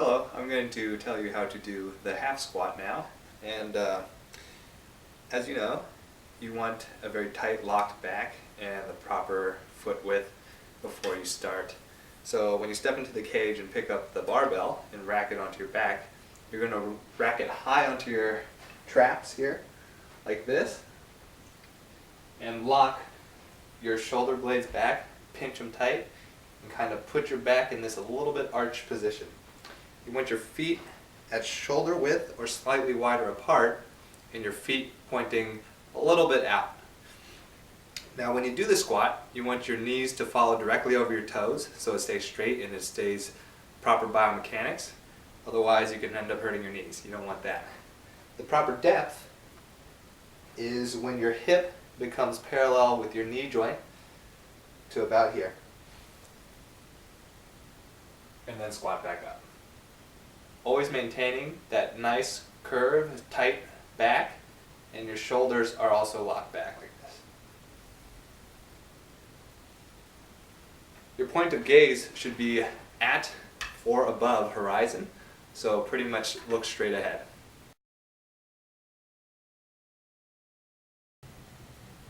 Hello, I'm going to tell you how to do the half squat now. And as you know, you want a very tight locked back and the proper foot width before you start. So when you step into the cage and pick up the barbell and rack it onto your back, you're going to rack it high onto your traps here, like this, and lock your shoulder blades back, pinch them tight, and kind of put your back in this a little bit arched position. You want your feet at shoulder width or slightly wider apart, and your feet pointing a little bit out. Now when you do the squat, you want your knees to follow directly over your toes so it stays straight and it stays proper biomechanics. Otherwise you can end up hurting your knees. You don't want that. The proper depth is when your hip becomes parallel with your knee joint to about here. And then squat back up. Always maintaining that nice curve, tight back, and your shoulders are also locked back like this. Your point of gaze should be at or above horizon, so pretty much look straight ahead.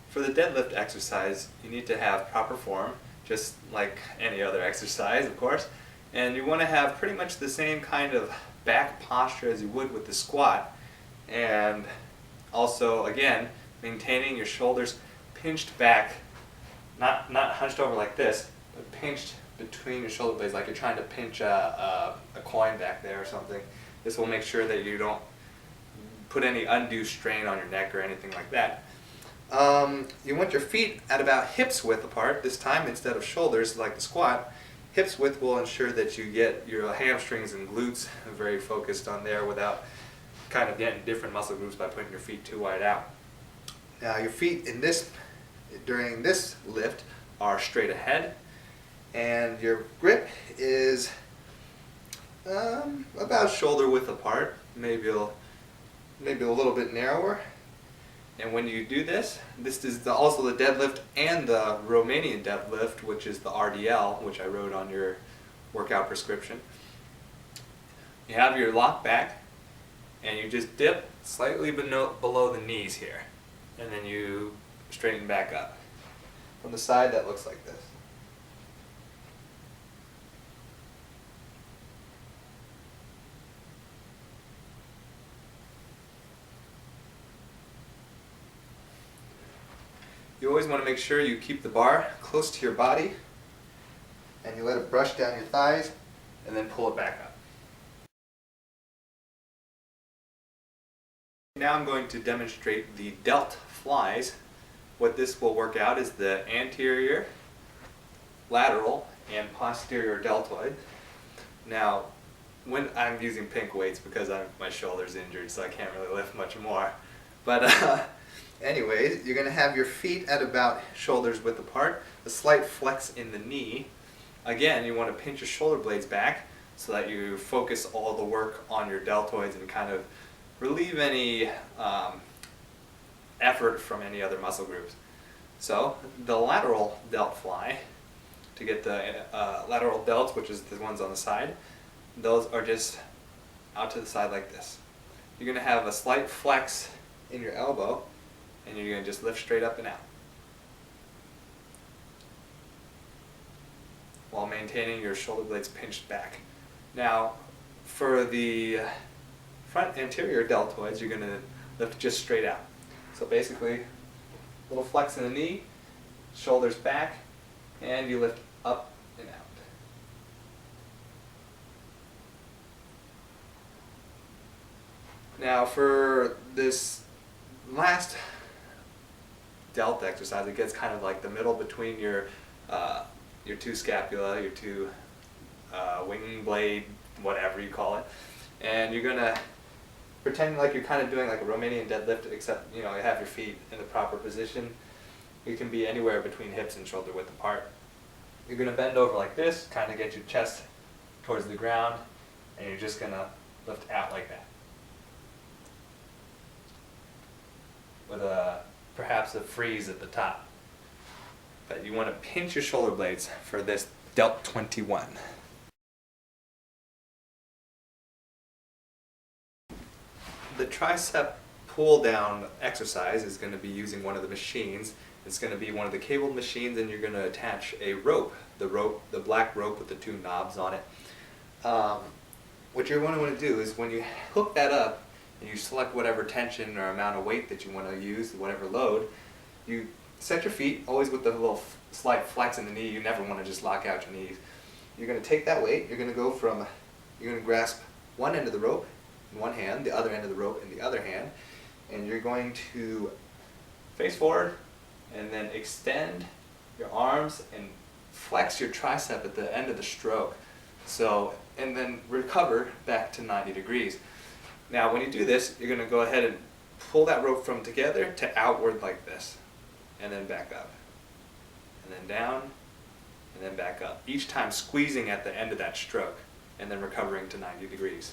For the deadlift exercise, you need to have proper form, just like any other exercise, of course. And you want to have pretty much the same kind of back posture as you would with the squat. And also, again, maintaining your shoulders pinched back, not hunched over like this, but pinched between your shoulder blades like you're trying to pinch a coin back there or something. This will make sure that you don't put any undue strain on your neck or anything like that. You want your feet at about hips width apart this time instead of shoulders like the squat. Hips width will ensure that you get your hamstrings and glutes very focused on there without kind of getting different muscle groups by putting your feet too wide out. Now your feet during this lift are straight ahead, and your grip is about shoulder width apart, maybe a little bit narrower. And when you do this is also the deadlift and the Romanian deadlift, which is the RDL, which I wrote on your workout prescription. You have your lock back, and you just dip slightly below the knees here. And then you straighten back up. From the side, that looks like this. You always want to make sure you keep the bar close to your body and you let it brush down your thighs and then pull it back up. Now I'm going to demonstrate the delt flies. What this will work out is the anterior, lateral, and posterior deltoid. Now, when I'm using pink weights because my shoulder's injured, so I can't really lift much more. But anyways, you're going to have your feet at about shoulders width apart, a slight flex in the knee. Again, you want to pinch your shoulder blades back so that you focus all the work on your deltoids and kind of relieve any effort from any other muscle groups. So, the lateral delt fly, to get the lateral delts, which is the ones on the side, those are just out to the side like this. You're going to have a slight flex in your elbow, and you're going to just lift straight up and out while maintaining your shoulder blades pinched back. Now for the front anterior deltoids, you're going to lift just straight out. So basically, a little flex in the knee, shoulders back, and you lift up and out. Now for this last delt exercise, it gets kind of like the middle between your two scapula, your two wing blade, whatever you call it, and you're gonna pretend like you're kind of doing like a Romanian deadlift, except you have your feet in the proper position. You can be anywhere between hips and shoulder width apart. You're gonna bend over like this, kind of get your chest towards the ground, and you're just gonna lift out like that, with perhaps a freeze at the top. But you want to pinch your shoulder blades for this delt 21. The tricep pull down exercise is going to be using one of the machines. It's going to be one of the cabled machines, and you're going to attach a rope, the black rope with the two knobs on it. What you're going to want to do is when you hook that up and you select whatever tension or amount of weight that you want to use, whatever load, you set your feet, always with the little slight flex in the knee. You never want to just lock out your knees. You're going to take that weight, you're going to grasp one end of the rope in one hand, the other end of the rope in the other hand, and you're going to face forward and then extend your arms and flex your tricep at the end of the stroke. And then recover back to 90 degrees. Now when you do this, you're going to go ahead and pull that rope from together to outward like this, and then back up, and then down, and then back up, each time squeezing at the end of that stroke, and then recovering to 90 degrees.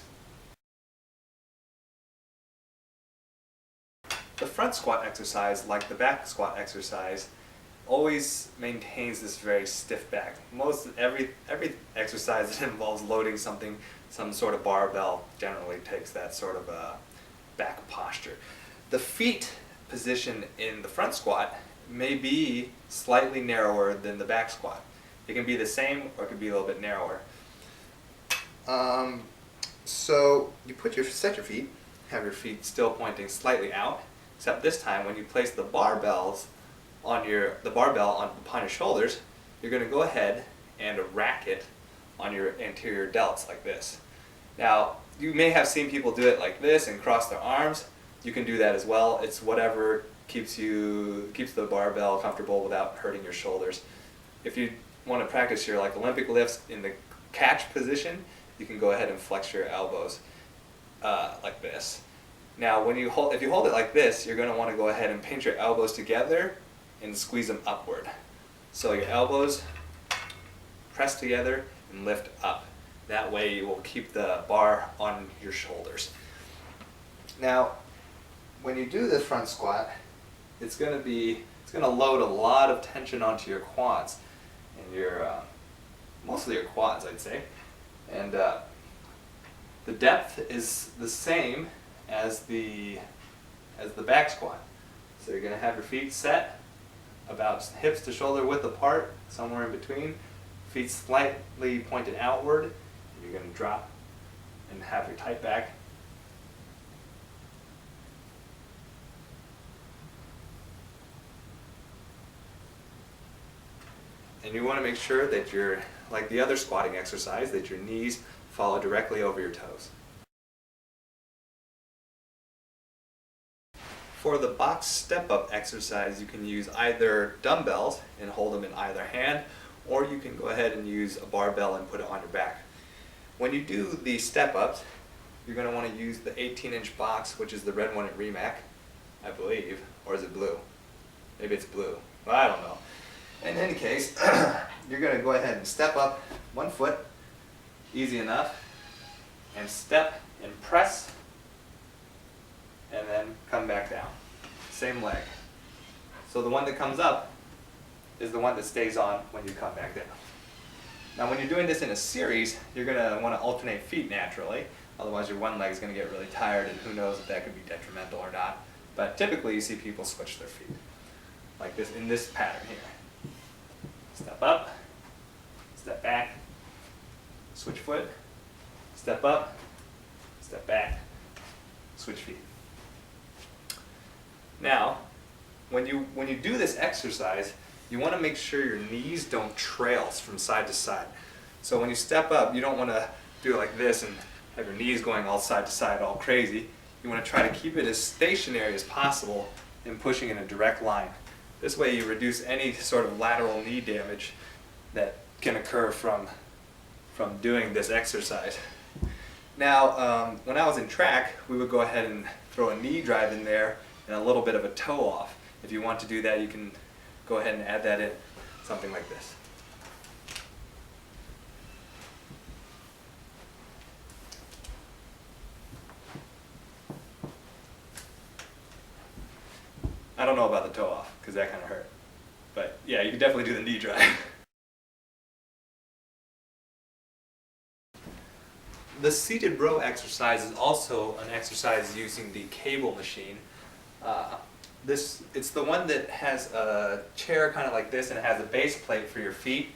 The front squat exercise, like the back squat exercise, always maintains this very stiff back. Every exercise that involves loading something, some sort of barbell, generally takes that sort of back posture. The feet position in the front squat may be slightly narrower than the back squat. It can be the same, or it can be a little bit narrower. So you set your feet, have your feet still pointing slightly out, except this time when you place the barbell upon your shoulders, you're going to go ahead and rack it on your anterior delts like this. Now, you may have seen people do it like this and cross their arms. You can do that as well. It's whatever keeps the barbell comfortable without hurting your shoulders. If you want to practice your Olympic lifts in the catch position, you can go ahead and flex your elbows like this. Now, if you hold it like this, you're going to want to go ahead and pinch your elbows together and squeeze them upward. So your elbows press together and lift up. That way you will keep the bar on your shoulders. Now, when you do this front squat, it's going to load a lot of tension onto your quads, and mostly your quads, I'd say. And the depth is the same as the back squat. So you're going to have your feet set about hips to shoulder width apart, somewhere in between, feet slightly pointed outward. You're going to drop and have your tight back. And you want to make sure that you're, like the other squatting exercise, that your knees follow directly over your toes. For the box step-up exercise, you can use either dumbbells and hold them in either hand, or you can go ahead and use a barbell and put it on your back. When you do the step-ups, you're going to want to use the 18-inch box, which is the red one at Remac, I believe, or is it blue? Maybe it's blue. Well, I don't know. In any case, you're going to go ahead and step up one foot, easy enough, and step and press, and then come back down. Same leg. So the one that comes up is the one that stays on when you come back down. Now when you're doing this in a series, you're going to want to alternate feet naturally, otherwise your one leg is going to get really tired, and who knows if that could be detrimental or not. But typically you see people switch their feet, like this, in this pattern here. Step up, step back, switch foot, step up, step back, switch feet. Now, when you do this exercise, you want to make sure your knees don't trail from side to side. So when you step up, you don't want to do it like this and have your knees going all side to side all crazy. You want to try to keep it as stationary as possible and pushing in a direct line. This way you reduce any sort of lateral knee damage that can occur from doing this exercise. Now, when I was in track, we would go ahead and throw a knee drive in there and a little bit of a toe off. If you want to do that, you can go ahead and add that in, something like this. I don't know about the toe off, because that kind of hurt. But yeah, you can definitely do the knee drive. The seated row exercise is also an exercise using the cable machine. It's the one that has a chair kind of like this, and it has a base plate for your feet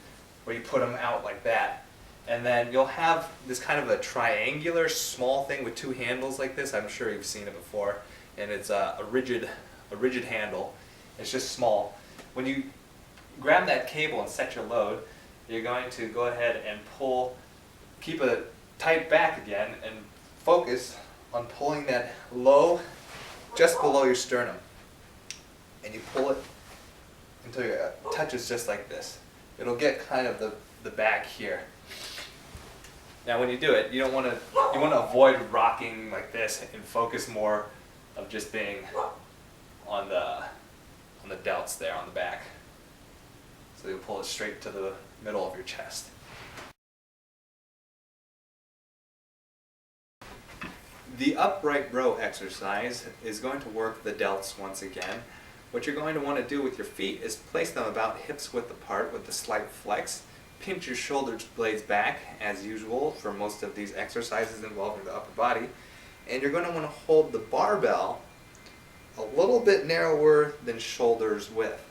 where you put them out like that. And then you'll have this kind of a triangular small thing with two handles like this. I'm sure you've seen it before. And it's a rigid handle. It's just small. When you grab that cable and set your load, you're going to go ahead and pull, keep it tight back again, and focus on pulling that low, just below your sternum. And you pull it until it touches just like this. It'll get kind of the back here. Now when you do it, you want to avoid rocking like this and focus more of just being on the delts there on the back. So you'll pull it straight to the middle of your chest. The upright row exercise is going to work the delts once again. What you're going to want to do with your feet is place them about hips width apart with a slight flex. Pinch your shoulder blades back as usual for most of these exercises involving the upper body. And you're going to want to hold the barbell a little bit narrower than shoulders width.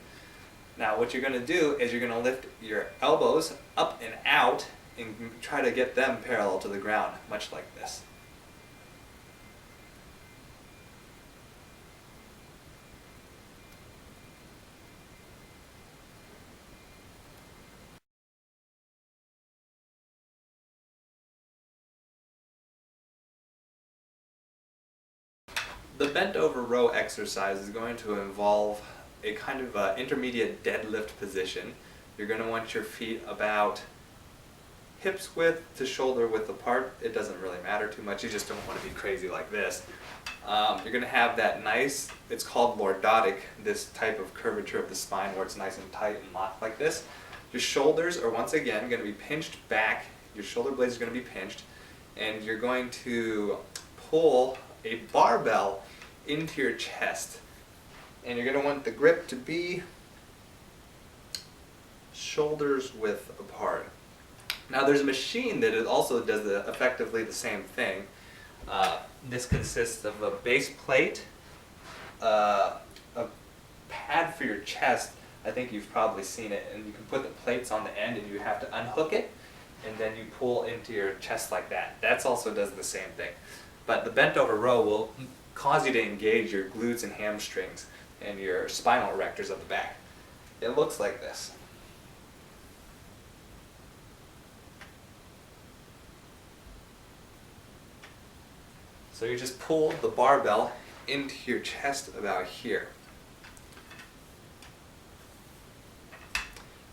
Now what you're going to do is you're going to lift your elbows up and out and try to get them parallel to the ground, much like this. The bent over row exercise is going to involve a kind of intermediate deadlift position. You're going to want your feet about hips width to shoulder width apart. It doesn't really matter too much, you just don't want to be crazy like this. You're going to have that nice, it's called lordotic, this type of curvature of the spine where it's nice and tight and locked like this. Your shoulders are once again going to be pinched back, your shoulder blades are going to be pinched, and you're going to pull a barbell into your chest. And you're going to want the grip to be shoulders width apart. Now there's a machine that also does effectively the same thing. This consists of a base plate, a pad for your chest. I think you've probably seen it, and you can put the plates on the end and you have to unhook it and then you pull into your chest like that. That also does the same thing. But the bent over row will cause you to engage your glutes and hamstrings and your spinal erectors at the back. It looks like this. So you just pull the barbell into your chest about here.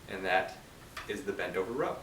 And that is the bent over row.